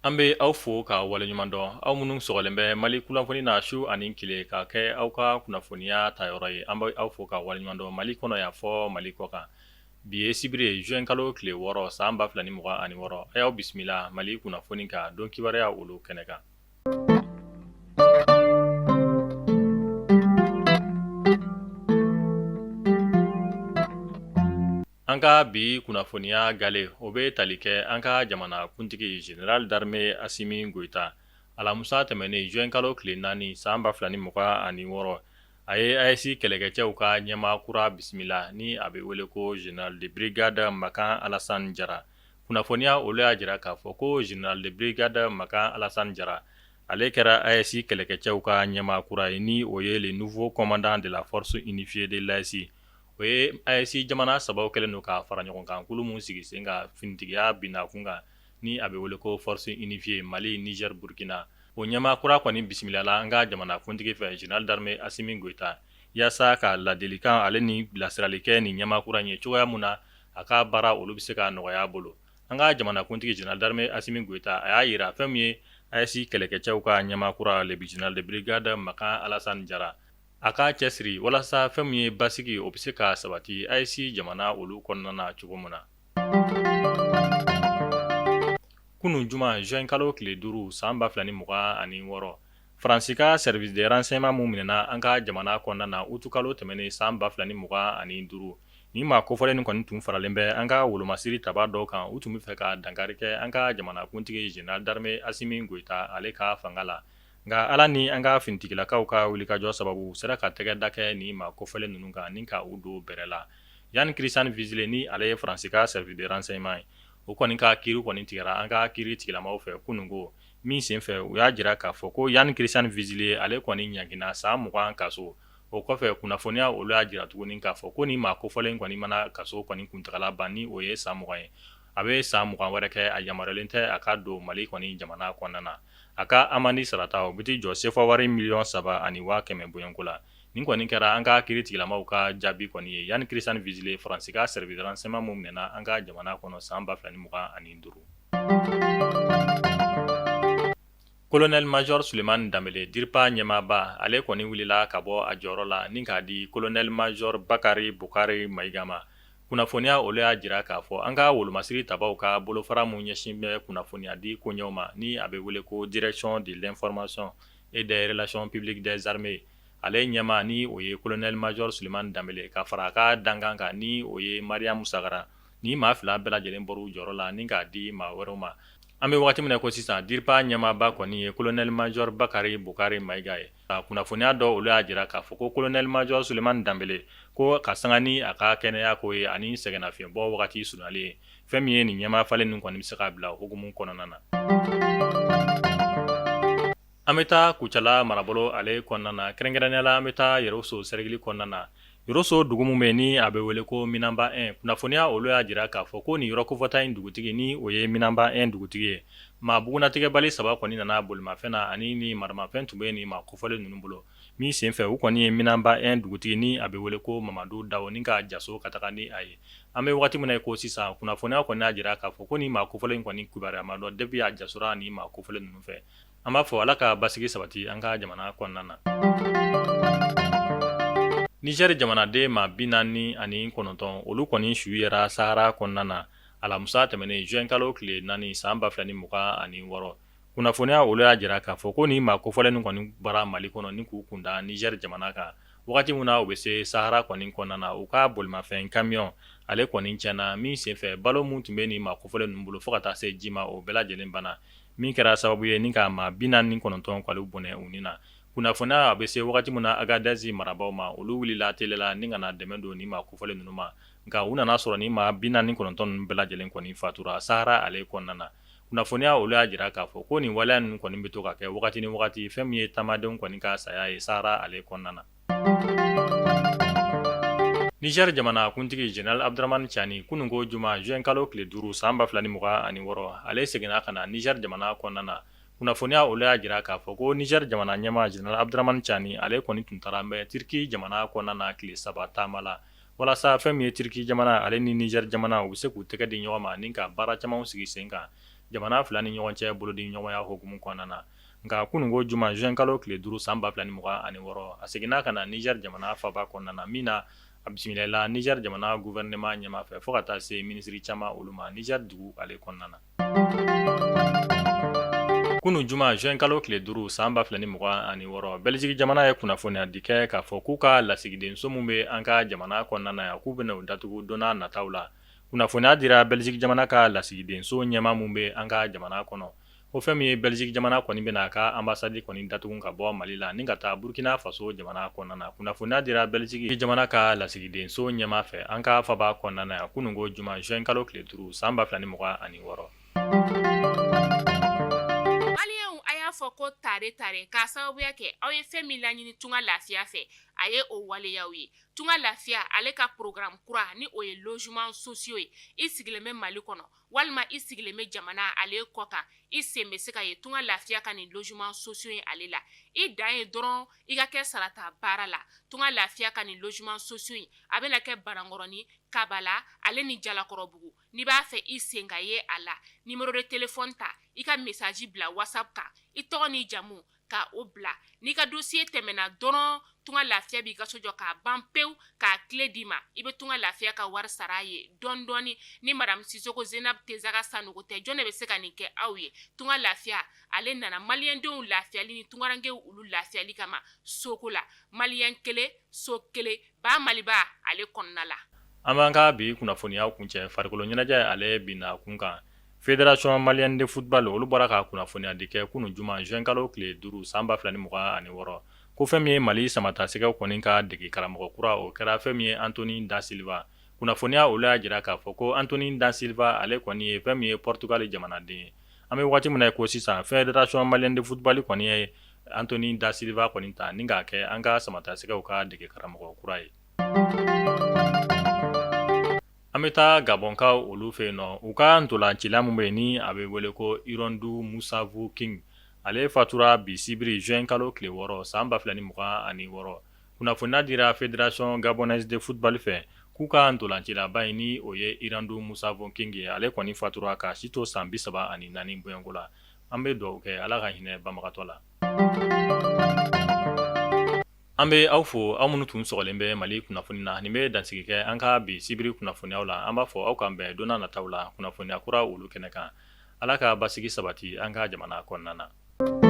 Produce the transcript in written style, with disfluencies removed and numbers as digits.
An bɛ aw fo ka waleɲuman dɔn aw minnu sɔgɔlen bɛ Mali kunnafoni na su ani tile ka kɛ aw ka kunnafoniya tayɔrɔ ye. An bɛ aw fo ka waleɲuman dɔn Mali kɔnɔ yan fɔ Mali kɔkan. Bi ye sibiri ye juin kalo tile 6 san 2026. A y'aw bisimila Mali kunnafoni kan don kibaruya olu kɛnɛ kan. An ka bi kunnafoniya gale o bɛ tali kɛ an ka jamana kuntigi General d'armée Asimi Goita. Alamusa tɛmɛnen juin kalo tile 4 san 2026 a ye AES kɛlɛkɛcɛw ka ɲɛmaa kura bisimila ni a bɛ wele ko Général de brigade Makan Alassane Jara. Kunnafoniya olu y'a jira k'a fɔ ko Général de brigade Makan Alassane Jara ale kɛra AES kɛlɛkɛcɛw ka ɲɛmaa kura ye ni o ye le nouveau commandant de la force unifiée de l'AES. O ye AES jamana sabaw kɛlen don ka fara ɲɔgɔn kan kulu mun sigi sen ka finitigiya binna kun kan ni a bɛ wele ko force unifiée Mali, Niger, Burkina. O ɲɛmaa kura kɔni bisimilala an ka jamana kuntigi fɛ Général d'armée Asimi Goita yaasa ka ladilikan ale ni bilasirali kɛ ni ɲɛmaa kura ye cogoya mun na a ka baara olu bɛ se ka nɔgɔya a bolo. An ka jamana kuntigi Général d'armée Asimi Goita a y'a yira fɛn min ye AES kɛlɛkɛcɛw ka ɲɛmaa kura le Général de brigade Makan Alassane Jara a ka cɛsiri walasa fɛn min ye basigi o bɛ se ka sabati AES jamana olu kɔnɔna na cogo min na. Kunun juma juin kalo tile 5 san 2026 Faransi ka service de renseignement mun minɛna an ka jamana kɔnɔna na utu kalo tɛmɛnen san 2025 ni maa kofɔlen nin kɔni tun faralen bɛ an ka wolomasiri taba dɔw kan u tun bɛ fɛ ka dankari kɛ an ka jamana kuntigi Général d'armée Asimi Goita ale ka fanga la. Nka ala ni an ka finitigilakaw ka wulikajɔ sababu sera ka tɛgɛ da kɛ ni maa kofɔlen ninnu kan ni ka u don bɛrɛ la. Yann Christian Vizile ni ale ye Faransi ka service de renseignement ye. O kɔni ka kiiri kɔni tigɛra an ka kiiri tigilamaw fɛ kunungo min senfɛ u y'a jira k'a fɔ ko Yann Christian Vizile ale kɔni ɲangina san 20 kaso. O kɔfɛ kunnafoniya olu y'a jira tuguni k'a fɔ ko ni maa kofɔlen kɔni mana kaso kɔni kuntagala ban ni o ye san 20 ye. A bɛ san 20 wɛrɛ kɛ a yamaruyalen tɛ a ka don Mali kɔni jamana kɔnɔna na. A ka amande sarata o bɛ t'i jɔ CFA wari miliyɔn 3,500 bɔɲɔnko la. Nin kɔni kɛra an ka kiiri tigilamaw ka jaabi kɔni ye. Yann Christian Vizile Faransi ka service de renseignement mun minɛna an ka jamana kɔnɔ san 2025. Colonel Major Suleiman Dambele DIRPA ɲɛmaaba ale kɔni wulila ka bɔ a jɔyɔrɔ la ni k'a di Colonel Major Bakari Bukari Mayiga ma. Kunnafoniya olu y'a jira k'a fɔ an ka wolomasiri tabaw ka bolofara mun ɲɛsin bɛ kunnafoniya di koɲɛw ma ni a bɛ wele ko Direction de l'information et des relations publiques des armées. Ale ɲɛma ni o ye Colonel Major Suleiman Dambele ka fara a ka dankan kan ni o ye Mariam Sagara ni maa fila bɛɛ lajɛlen bɔr'u jɔyɔrɔ la ni k'a di maa wɛrɛw ma. An bɛ wagati min na ko sisan DIRPA ɲɛmaaba kɔni ye Colonel Major Bakari Bukari Mayiga ye. Kunnafoniya dɔ olu y'a jira k'a fɔ ko Colonel Major Suleiman Dambele ko ka sanga ni a ka kɛnɛya ko ye ani sɛgɛnnafiɲɛbɔ wagati surunyali ye. Fɛn min ye nin ɲɛmaa falen nin kɔni bɛ se ka bila hukumu kɔnɔna na. An bɛ taa Kucala marabolo ale kɔnɔna na kɛrɛnkɛrɛnnenya la an bɛ taa Yɛrɛwolo Sɛrɛgili kɔnɔna na. Yɔrɔso dugu min bɛ ni a bɛ wele ko Minamba 1 kunnafoniya olu y'a jira k'a fɔ ko nin yɔrɔ kofɔta in dugutigi ni o ye Minamba 1 dugutigi ye. Maa bugunatigɛbali 3 kɔni nana bolimafɛn na ani ni maramafɛn tun bɛ nin maa kofɔlen ninnu bolo. Min senfɛ u kɔni ye Minamba 1 dugutigi ni a bɛ wele ko Mamadu Dawo ni ka jaso ka taga ni a ye. An bɛ wagati min na ko sisan kunnafoniya kɔni y'a jira k'a fɔ ko nin maa kofɔlen kɔni kibaruya dɔn depuis a jasora ni maa kofɔlen ninnu fɛ. An b'a fɔ ala ka basigi sabati an ka jamana kɔnɔna na. Niger jamanaden maa 49 olu kɔni su yɛra Sahara kɔnɔna na alamusa tɛmɛnen juin kalo tile 4 san 2026. Kunnafoniya olu y'a jira k'a fɔ ko ni maa kofɔlen nin kɔni bara Mali kɔnɔ ni k'u kunda Niger jamana kan. Wagati min na u bɛ se Sahara kɔni kɔnɔna na u ka bolimafɛn camion ale kɔni tiɲɛna min senfɛ balo mun tun bɛ ni maa kofɔlen ninnu bolo fo ka taa se ji ma o bɛɛ lajɛlen banna. Min kɛra sababu ye ni ka maa 49 kɔni bɔnɛ u ni na. Kunnafoniya a bɛ se wagati min na Agadez marabaw ma olu wulila tele la ni ka na dɛmɛ don ni maa kofɔlen ninnu ma. Nka u nana sɔrɔ ni maa 49 ninnu bɛɛ lajɛlen kɔni fatura Sahara ale kɔnɔna na. Kunnafoniya olu y'a jira k'a fɔ ko nin waleya ninnu kɔni bɛ to ka kɛ wagati ni wagati fɛn min ye taamadenw kɔni ka saya ye Sahara ale kɔnɔna na. Niger jamana kuntigi General Abdramane Chani kunungo juma juin kalo tile 5 san 2026 ale seginna ka na Niger jamana kɔnɔna na. Kunnafoniya olu y'a jira k'a fɔ ko Niger jamana ɲɛmaa General Abdramane Chani ale kɔni tun taara mɛ Turki jamana kɔnɔna na tile 3 taama la. Walasa fɛn min ye Turki jamana ale ni Niger jamana u bɛ se k'u tɛgɛ di ɲɔgɔn ma ni ka baara camanw sigi sen kan. jamana fila ni ɲɔgɔn cɛ bolodi ɲɔgɔnya hokumu kɔnɔna na nka kunungo juma juin kalo tile 5 san 2026 a seginna ka na Niger jamana faba kɔnɔna na min na a bisimilala Niger jamana gouvernement ɲɛma fɛ fo ka taa se ministre caman olu ma Niger dugu ale kɔnɔna na. Kunu juma juin kalo tile 5 san 2026 Belgique jamana ye kunnafoniya di kɛ k'a fɔ k'u ka lasigidenso min bɛ an ka jamana kɔnɔna na yan k'u bɛna o datugu don n'a nataw la. Kunnafoniya dira Belgique jamana ka lasigidenso ɲɛma min bɛ an ka jamana kɔnɔ. O fɛn min ye Belgique jamana kɔni bɛna a ka ambassade kɔni datugu ka bɔ Mali la ni ka taa Burkina Faso jamana kɔnɔna na. Kunnafoniya dira Belgique jamana ka lasigidenso ɲɛma fɛ an ka faba kɔnɔna na yan kunungo juma juin kalo tile 5 san 2026. Fɔ ko tare k'a sababuya kɛ aw ye fɛn min laɲini tunga lafiya fɛ a ye o waleyaw ye tunga lafiya ale ka programme kura ni o ye logement sociaux ye i sigilen bɛ Mali kɔnɔ walima i sigilen bɛ jamana ale kɔ kan i sen bɛ se ka ye tunga lafiya ka nin logement sociaux ye ale la i dan ye dɔrɔn i ka kɛ sarata baara la tunga lafiya ka nin logement sociaux ye a bɛna kɛ Banankɔrɔni Kabala ale ni Jalakɔrɔbugu n'i b'a fɛ i sen ka ye a la numéro de téléphone ta i ka message bila WhatsApp kan i tɔgɔ ni jamu ka o bila n'i ka dossier tɛmɛna dɔrɔn tunga lafiya b'i ka so jɔ k'a ban pewu k'a clé d'i ma i bɛ tunga lafiya ka wari sara ye dɔɔni dɔɔni ni madame Sisoko Zenab Tezaga Sanogo tɛ jɔn de bɛ se ka nin kɛ aw ye tunga lafiya ale nana maliyɛndenw lafiyali ni tungarankew olu lafiyali kama soko la maliyɛn kelen so kelen ba Maliba ale kɔnɔna la. An b'an ka bi kunnafoniyaw kuncɛ farikolo ɲɛnajɛ ale binna kun kan Fédération Malienne de Football olu bɔra ka kunnafoniya di kɛ kunu juma juin kalo tile 5 san 2026 ko fɛn min ye Mali samatasɛgɛw kɔni ka dege karamɔgɔ kura o kɛra fɛn min ye Anthony Da Silva kunnafoniya olu y'a jira k'a fɔ ko Anthony Da Silva ale kɔni ye fɛn min ye Portugal jamanaden ye an bɛ waati min na ko sisan Fédération Malienne de Football kɔni ye Anthony Da Silva kɔni ta ni k'a kɛ an ka samatasɛgɛw ka dege karamɔgɔ kura ye. An bɛ taa Gabonkaw olu fɛ yen nɔ u ka ntolancila min bɛ yen ni a bɛ wele ko Irondu Musavu King ale fatura bi sibiri juin kalo tile 6 san 2026 kunnafoniya dira Fédération Gabonaise de Football fɛ k'u ka ntolancilaba in ni o ye Irondu Musavu King ye ale kɔni fatura ka si to san 34 bɔɲɔnko la an bɛ dugawu kɛ Ala ka hinɛ banbagatɔ la. An bɛ aw fo aw minnu tun sɔgɔlen bɛ Mali kunnafoni na nin bɛ dansigi kɛ an ka bi sibiri kunnafoniyaw la an b'a fɔ aw kan bɛn don n'a nataw la kunnafoniya kura olu kɛnɛ kan Ala ka basigi sabati an ka jamana kɔnɔna na.